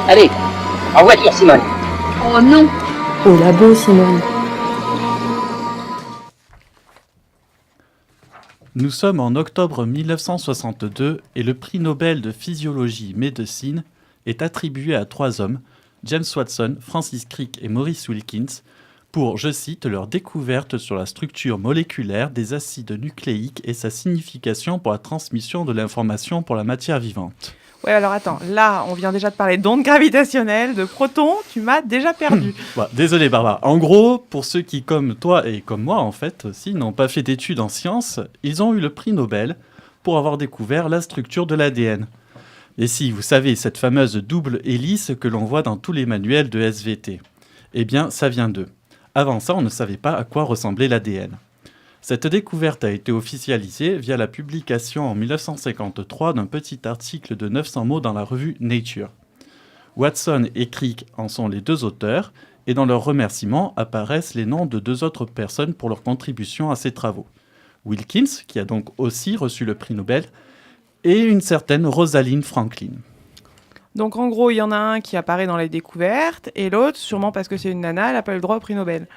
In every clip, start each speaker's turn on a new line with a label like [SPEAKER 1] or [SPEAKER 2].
[SPEAKER 1] Allez, en voiture, Simone.
[SPEAKER 2] Oh non.
[SPEAKER 3] Au labo, Simone.
[SPEAKER 4] Nous sommes en octobre 1962 et le prix Nobel de physiologie médecine est attribué à 3 hommes, James Watson, Francis Crick et Maurice Wilkins, pour, je cite, leur découverte sur la structure moléculaire des acides nucléiques et sa signification pour la transmission de l'information pour la matière vivante.
[SPEAKER 5] Ouais, alors attends, là, on vient déjà de parler d'ondes gravitationnelles, de protons, tu m'as déjà perdu.
[SPEAKER 4] Désolé Barbara. En gros, pour ceux qui, comme toi et comme moi en fait aussi, n'ont pas fait d'études en sciences, ils ont eu le prix Nobel pour avoir découvert la structure de l'ADN. Et si, vous savez, cette fameuse double hélice que l'on voit dans tous les manuels de SVT, eh bien, ça vient d'eux. Avant ça, on ne savait pas à quoi ressemblait l'ADN. Cette découverte a été officialisée via la publication en 1953 d'un petit article de 900 mots dans la revue Nature. Watson et Crick en sont les 2 auteurs, et dans leurs remerciements apparaissent les noms de 2 autres personnes pour leur contribution à ces travaux. Wilkins, qui a donc aussi reçu le prix Nobel, et une certaine Rosalind Franklin.
[SPEAKER 5] Donc en gros, il y en a un qui apparaît dans les découvertes, et l'autre, sûrement parce que c'est une nana, elle n'a pas eu le droit au prix Nobel.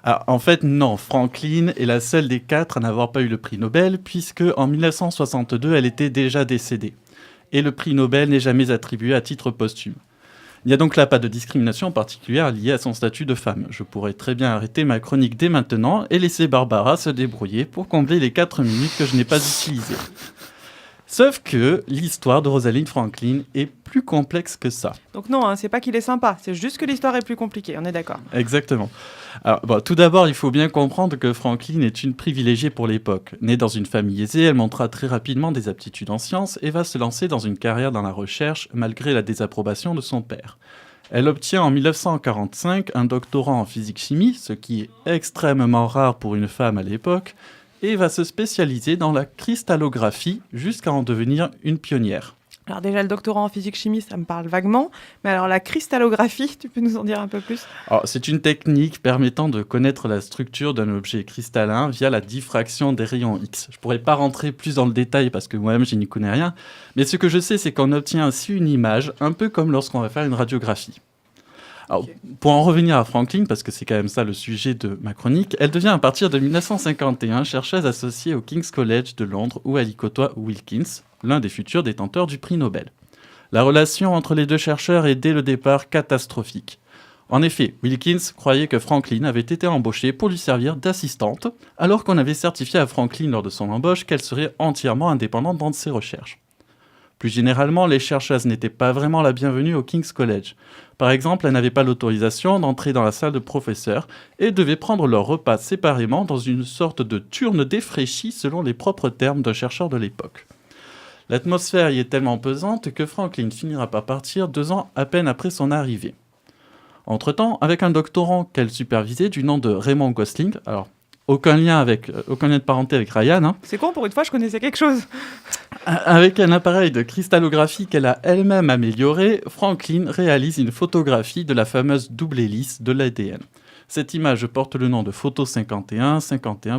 [SPEAKER 4] Alors, en fait, non, Franklin est la seule des 4 à n'avoir pas eu le prix Nobel, puisque en 1962, elle était déjà décédée. Et le prix Nobel n'est jamais attribué à titre posthume. Il n'y a donc là pas de discrimination particulière liée à son statut de femme. Je pourrais très bien arrêter ma chronique dès maintenant et laisser Barbara se débrouiller pour combler les 4 minutes que je n'ai pas utilisées. Sauf que l'histoire de Rosalind Franklin est plus complexe que ça.
[SPEAKER 5] Donc non, hein, c'est pas qu'il est sympa, c'est juste que l'histoire est plus compliquée, on est d'accord.
[SPEAKER 4] Exactement. Alors, tout d'abord, il faut bien comprendre que Franklin est une privilégiée pour l'époque. Née dans une famille aisée, elle montra très rapidement des aptitudes en sciences et va se lancer dans une carrière dans la recherche malgré la désapprobation de son père. Elle obtient en 1945 un doctorat en physique-chimie, ce qui est extrêmement rare pour une femme à l'époque, et va se spécialiser dans la cristallographie jusqu'à en devenir une pionnière.
[SPEAKER 5] Alors déjà, le doctorat en physique-chimie, ça me parle vaguement, mais alors la cristallographie, tu peux nous en dire un peu plus ?
[SPEAKER 4] Alors, c'est une technique permettant de connaître la structure d'un objet cristallin via la diffraction des rayons X. Je ne pourrais pas rentrer plus dans le détail parce que moi-même, je n'y connais rien, mais ce que je sais, c'est qu'on obtient ainsi une image, un peu comme lorsqu'on va faire une radiographie. Alors, pour en revenir à Franklin, parce que c'est quand même ça le sujet de ma chronique, elle devient à partir de 1951 chercheuse associée au King's College de Londres où elle y côtoie Wilkins, l'un des futurs détenteurs du prix Nobel. La relation entre les 2 chercheurs est dès le départ catastrophique. En effet, Wilkins croyait que Franklin avait été embauchée pour lui servir d'assistante, alors qu'on avait certifié à Franklin lors de son embauche qu'elle serait entièrement indépendante dans ses recherches. Plus généralement, les chercheuses n'étaient pas vraiment la bienvenue au King's College. Par exemple, elles n'avaient pas l'autorisation d'entrer dans la salle de professeurs et devaient prendre leur repas séparément dans une sorte de turne défraîchie selon les propres termes d'un chercheur de l'époque. L'atmosphère y est tellement pesante que Franklin finira par partir 2 ans à peine après son arrivée. Entre-temps, avec un doctorant qu'elle supervisait du nom de Raymond Gosling, alors aucun lien de parenté avec Ryan, hein,
[SPEAKER 5] C'est con, pour une fois, je connaissais quelque chose.
[SPEAKER 4] avec un appareil de cristallographie qu'elle a elle-même amélioré, Franklin réalise une photographie de la fameuse double hélice de l'ADN. Cette image porte le nom de photo 51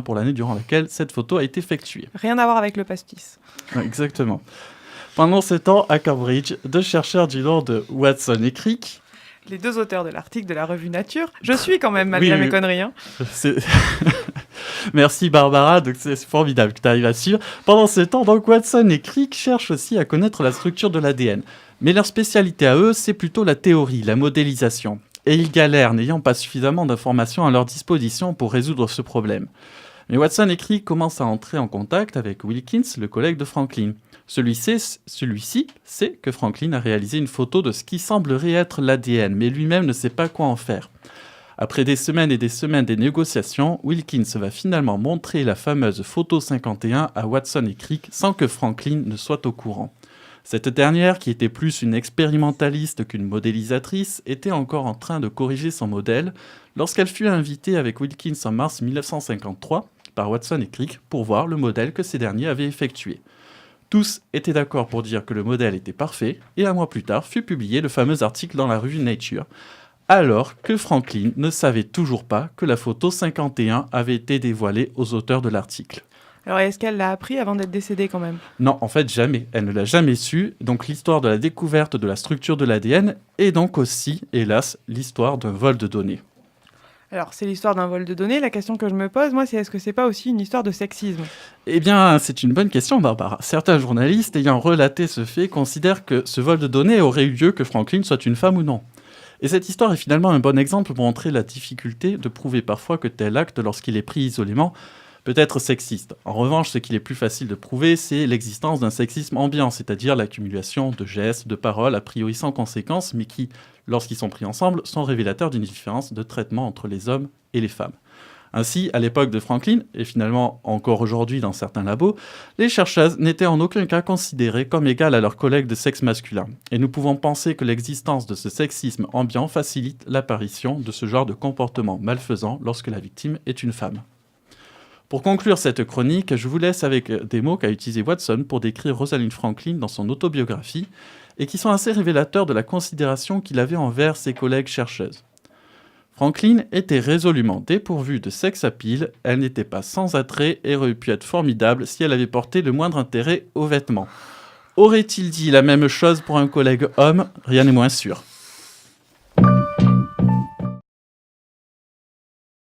[SPEAKER 4] pour l'année durant laquelle cette photo a été effectuée.
[SPEAKER 5] Rien à voir avec le pastis.
[SPEAKER 4] Exactement. Pendant ce temps, à Cambridge, 2 chercheurs du nom de Watson et Crick,
[SPEAKER 5] Les 2 auteurs de l'article de la revue Nature, je suis quand même, malgré mes conneries. Hein.
[SPEAKER 4] Merci Barbara, donc c'est formidable que tu arrives à suivre. Pendant ce temps, donc, Watson et Crick cherchent aussi à connaître la structure de l'ADN. Mais leur spécialité à eux, c'est plutôt la théorie, la modélisation. Et ils galèrent, n'ayant pas suffisamment d'informations à leur disposition pour résoudre ce problème. Mais Watson et Crick commencent à entrer en contact avec Wilkins, le collègue de Franklin. Celui-ci sait que Franklin a réalisé une photo de ce qui semblerait être l'ADN, mais lui-même ne sait pas quoi en faire. Après des semaines et des semaines de négociations, Wilkins va finalement montrer la fameuse photo 51 à Watson et Crick sans que Franklin ne soit au courant. Cette dernière, qui était plus une expérimentaliste qu'une modélisatrice, était encore en train de corriger son modèle lorsqu'elle fut invitée avec Wilkins en mars 1953 par Watson et Crick pour voir le modèle que ces derniers avaient effectué. Tous étaient d'accord pour dire que le modèle était parfait, et 1 mois plus tard fut publié le fameux article dans la revue Nature, alors que Franklin ne savait toujours pas que la photo 51 avait été dévoilée aux auteurs de l'article.
[SPEAKER 5] Alors, est-ce qu'elle l'a appris avant d'être décédée quand même?
[SPEAKER 4] Non, en fait, jamais. Elle ne l'a jamais su. Donc l'histoire de la découverte de la structure de l'ADN est donc aussi, hélas, l'histoire d'un vol de données.
[SPEAKER 5] Alors, c'est l'histoire d'un vol de données. La question que je me pose, moi, c'est est-ce que c'est pas aussi une histoire de sexisme?
[SPEAKER 4] Eh bien, c'est une bonne question, Barbara. Certains journalistes ayant relaté ce fait considèrent que ce vol de données aurait eu lieu que Franklin soit une femme ou non. Et cette histoire est finalement un bon exemple pour montrer la difficulté de prouver parfois que tel acte, lorsqu'il est pris isolément, peut être sexiste. En revanche, ce qu'il est plus facile de prouver, c'est l'existence d'un sexisme ambiant, c'est-à-dire l'accumulation de gestes, de paroles, a priori sans conséquence, mais qui, lorsqu'ils sont pris ensemble, sont révélateurs d'une différence de traitement entre les hommes et les femmes. Ainsi, à l'époque de Franklin, et finalement encore aujourd'hui dans certains labos, les chercheuses n'étaient en aucun cas considérées comme égales à leurs collègues de sexe masculin. Et nous pouvons penser que l'existence de ce sexisme ambiant facilite l'apparition de ce genre de comportement malfaisant lorsque la victime est une femme. Pour conclure cette chronique, je vous laisse avec des mots qu'a utilisé Watson pour décrire Rosalind Franklin dans son autobiographie et qui sont assez révélateurs de la considération qu'il avait envers ses collègues chercheuses. Franklin était résolument dépourvue de sex appeal, elle n'était pas sans attrait et aurait pu être formidable si elle avait porté le moindre intérêt aux vêtements. Aurait-il dit la même chose pour un collègue homme? Rien n'est moins sûr.